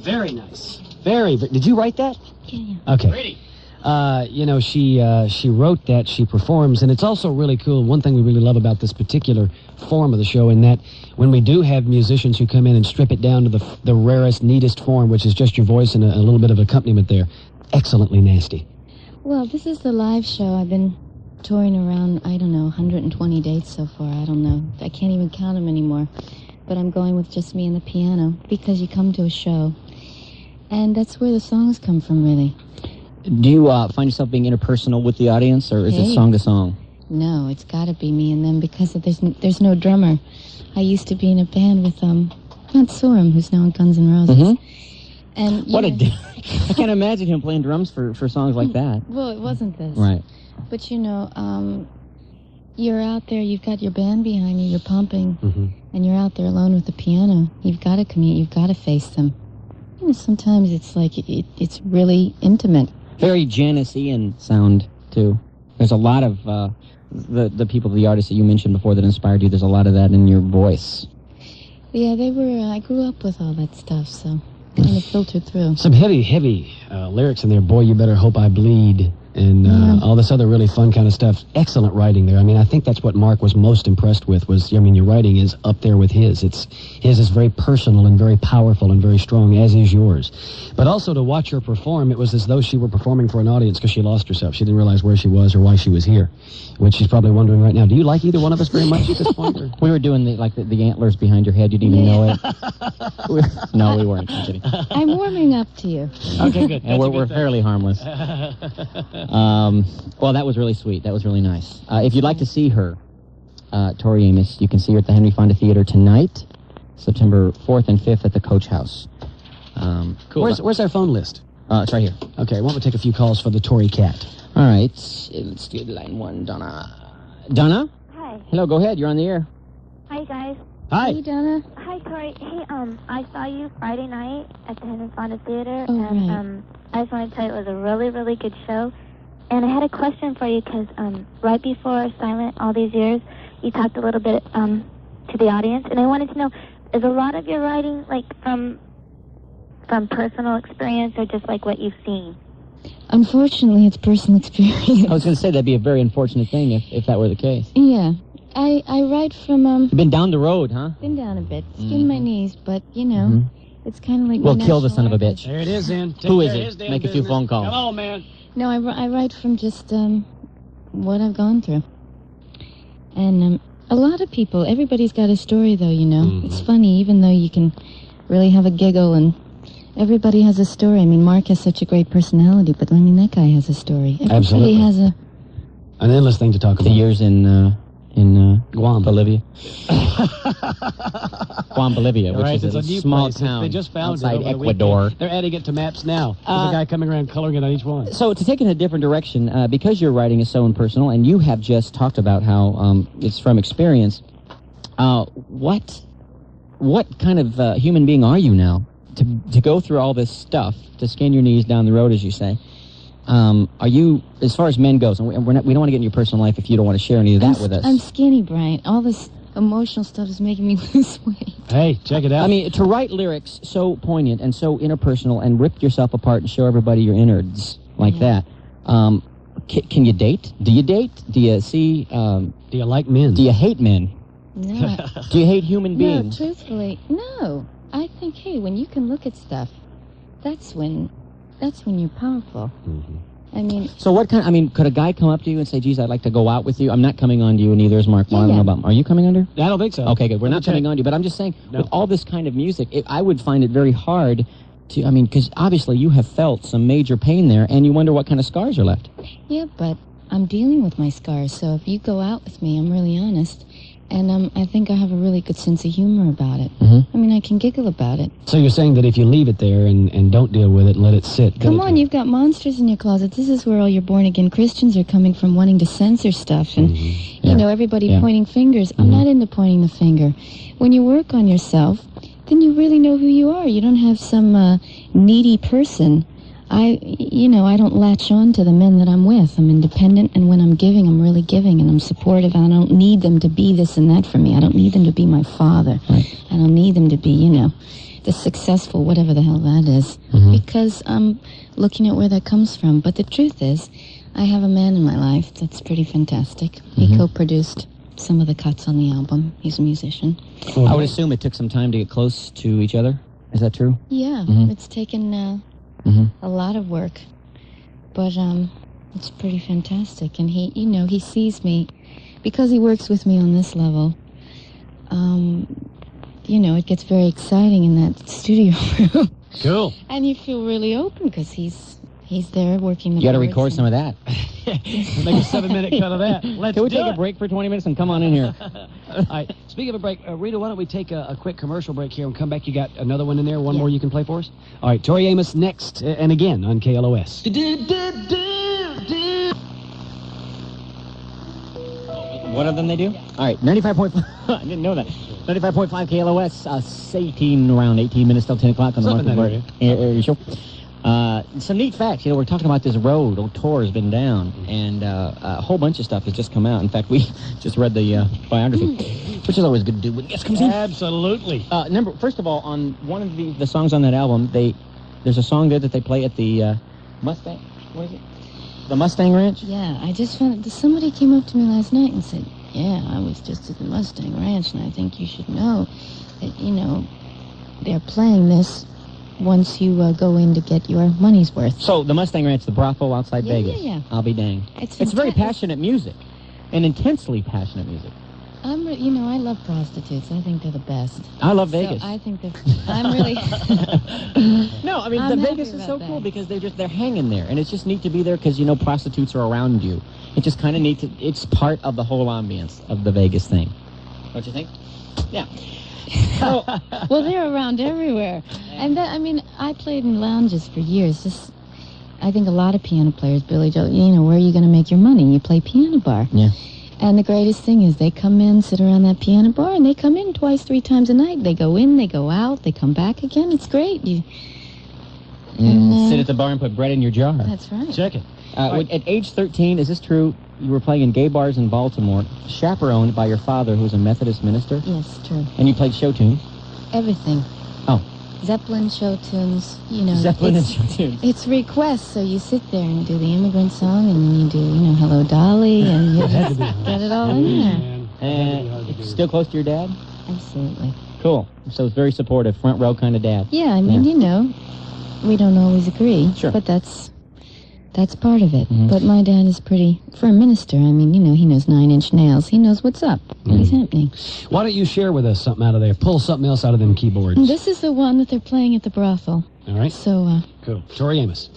Very nice. Did you write that? Yeah. Okay. Pretty. She wrote that, she performs, and it's also really cool. One thing we really love about this particular form of the show, in that when we do have musicians who come in and strip it down to the rarest, neatest form, which is just your voice and a little bit of accompaniment there, excellently nasty. Well, this is the live show. I've been touring around, 120 dates so far. I don't know. I can't even count them anymore. But I'm going with just me and the piano because you come to a show. And that's where the songs come from, really. Do you find yourself being interpersonal with the audience, or is it song to song? No, it's got to be me and them because there's no drummer. I used to be in a band with Matt Sorum, who's now in Guns N' Roses. Mm-hmm. And what a I can't imagine him playing drums for songs like that. Well, it wasn't this. Right. But you're out there, you've got your band behind you, you're pumping, and you're out there alone with the piano. You've got to commute, you've got to face them. Sometimes it's like it's really intimate. Very Janis Ian sound, too. There's a lot of the people, the artists that you mentioned before that inspired you, there's a lot of that in your voice. Yeah, I grew up with all that stuff, so kind of filtered through. Some heavy lyrics in there. Boy, you better hope I bleed. And all this other really fun kind of stuff. Excellent writing there. I mean, I think that's what Mark was most impressed with was, your writing is up there with his. His is very personal and very powerful and very strong, as is yours. But also to watch her perform, it was as though she were performing for an audience because she lost herself. She didn't realize where she was or why she was here, which she's probably wondering right now. Do you like either one of us very much at this point? Or? We were doing the antlers behind your head. You didn't even know it. No, we weren't. I'm kidding. I'm warming up to you. Okay, good. And we're fairly harmless. Well, that was really sweet. That was really nice. If you'd like to see her, Tori Amos, you can see her at the Henry Fonda Theater tonight, September 4th and 5th at the Coach House. Cool. Where's our phone list? It's right here. Okay, why don't we take a few calls for the Tori Cat? All right. Let's do line one, Donna. Donna? Hi. Hello, go ahead. You're on the air. Hi, guys. Hi. Hey, Donna. Hi, Tori. Hey, I saw you Friday night at the Henry Fonda Theater, Oh, and I just want to tell you it was a really, really good show. And I had a question for you because right before Silent, all these years, you talked a little bit to the audience, and I wanted to know, is a lot of your writing like from personal experience or just like what you've seen? Unfortunately, it's personal experience. I was going to say that'd be a very unfortunate thing if that were the case. Yeah. I write from... You've been down the road, huh? Been down a bit. Skinned my knees, but, it's kind of like... We'll kill the son of a bitch. There it is, then. Who is it? Make a few phone calls. Come on, man. No, I write from just what I've gone through. And a lot of people, everybody's got a story, though, It's funny, even though you can really have a giggle, and everybody has a story. I mean, Mark has such a great personality, but, that guy has a story. Everybody has an endless thing to talk about. The years in Guam, Bolivia. Guam, Bolivia, which is a small town they just found outside it Ecuador. They're adding it to maps now. There's a guy coming around coloring it on each one. So to take it in a different direction, because your writing is so impersonal, and you have just talked about how it's from experience, what kind of human being are you now to go through all this stuff, to skin your knees down the road, as you say? Are you, as far as men goes, and we don't want to get in your personal life if you don't want to share any of that with us. I'm skinny, Brian. All this emotional stuff is making me lose weight. Hey, check it out. I mean, to write lyrics so poignant and so interpersonal and rip yourself apart and show everybody your innards like that, can you date? Do you date? Do you see... do you like men? Do you hate men? No. Do you hate human beings? No, truthfully, no. I think, hey, when you can look at stuff, that's when you're powerful. I mean... So what kind... could a guy come up to you and say, geez, I'd like to go out with you? I'm not coming on to you, and neither is Mark. I don't know about... Are you coming under? I don't think so. Okay, good. We're not coming on to you, but I'm just saying, with all this kind of music, I would find it very hard to... because obviously you have felt some major pain there, and you wonder what kind of scars are left. Yeah, but I'm dealing with my scars, so if you go out with me, I'm really honest. And I think I have a really good sense of humor about it. I mean, I can giggle about it. So you're saying that if you leave it there and don't deal with it and let it sit... Come on, you've got monsters in your closet. This is where all your born-again Christians are coming from, wanting to censor stuff. And, everybody pointing fingers. I'm not into pointing the finger. When you work on yourself, then you really know who you are. You don't have some needy person. I don't latch on to the men that I'm with. I'm independent, and when I'm giving, I'm really giving, and I'm supportive, and I don't need them to be this and that for me. I don't need them to be my father. Right. I don't need them to be, the successful, whatever the hell that is, because I'm looking at where that comes from. But the truth is, I have a man in my life that's pretty fantastic. He co-produced some of the cuts on the album. He's a musician. I would assume it took some time to get close to each other. Is that true? Yeah, it's taken a lot of work, but it's pretty fantastic. And he, you know, he sees me because he works with me on this level. You know, it gets very exciting in that studio room. Cool. And you feel really open because he's there working the You got to boards record and- some of that. We'll make a 7-minute cut of that. Let's Can we do take it. a break for 20 minutes and come on in here? All right. Speaking of a break, Rita, why don't we take a quick commercial break here and come back? You got another one in there? One more you can play for us? All right. Tori Amos next, and again on KLOS. What of them they do? All right, 95.5. I didn't know that. 95.5 KLOS, around 18 minutes till 10 o'clock on the Something Mark in area show. Some neat facts. You know, we're talking about this road. Old Tor has been down, and a whole bunch of stuff has just come out. In fact, we just read the biography, which is always good to do when guest comes in. Absolutely. First of all, on one of the songs on that album, there's a song there that they play at the Mustang. What is it? The Mustang Ranch? Yeah, I just found somebody came up to me last night and said, yeah, I was just at the Mustang Ranch, and I think you should know that, you know, they're playing this once you go in to get your money's worth. So, the Mustang Ranch, the brothel outside Vegas. Yeah. I'll be danged. It's very passionate music, and intensely passionate music. You know, I love prostitutes. I think they're the best. I love Vegas. So I think I'm really... No, I mean, I'm the happy Vegas is so about cool that. because they're hanging there, and it's just neat to be there because, you know, prostitutes are around you. It's just kind of neat it's part of the whole ambience of the Vegas thing. Don't you think? Yeah. So, Well, they're around everywhere. And I mean, I played in lounges for years. I think a lot of piano players, Billy Joe, you know, where are you going to make your money? You play piano bar. yeah. And the greatest thing is they come in, sit around that piano bar, and they come in 2-3 times a night. They go in, they go out, they come back again. It's great. Sit at the bar and put bread in your jar. That's right. Check it. At age 13, is this true? You were playing in gay bars in Baltimore, chaperoned by your father, who was a Methodist minister, Yes, true. and you played show tunes. Everything. Oh. Zeppelin show tunes, you know. Zeppelin and it's, show tunes. it's requests, so you sit there and do the immigrant song, and then you do, you know, Hello Dolly, and you just get it all in there. And still close to your dad? Absolutely. Cool. So it's very supportive, front row kind of dad. Yeah, I mean, you know, we don't always agree, Sure. but that's part of it. But my dad is for a minister, I mean, you know, he knows 9-inch nails. He knows what's up, what's happening. Why don't you share with us something out of there? Pull something else out of them keyboards. This is the one that they're playing at the brothel. All right. So, Cool. Tori Amos.